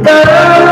Para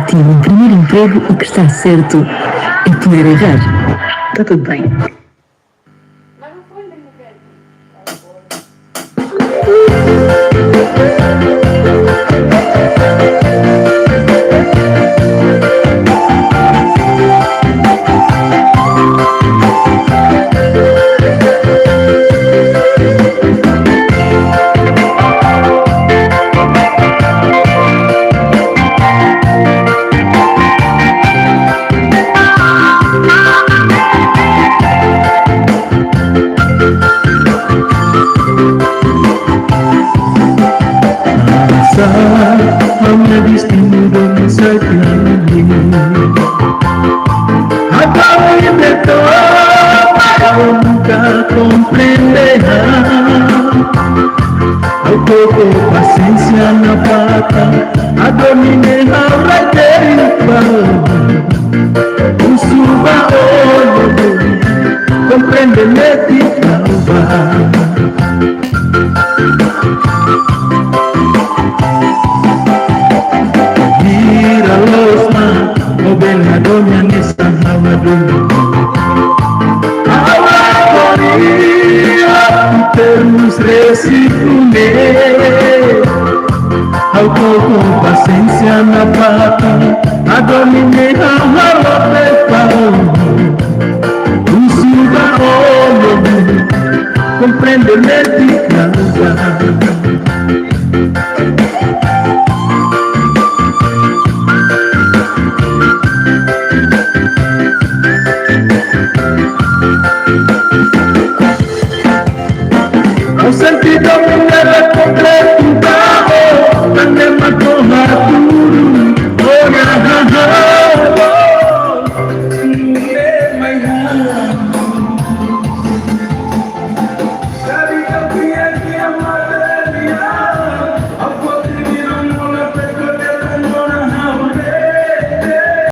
ti, um primeiro emprego, o que está certo é poder errar. Está tudo bem. Hanya destino dan sakit Agora inventou nunca compreenderá Ao pouco paciência na pata A dominar vai ter Um suba olho Compreende me Mira los más, o ven la doña en esta jamadura. Ahora moría, termos recifune. Ao pouco paciência na pata, a domine a rala preparo. Suba olho, compreende-me de causa.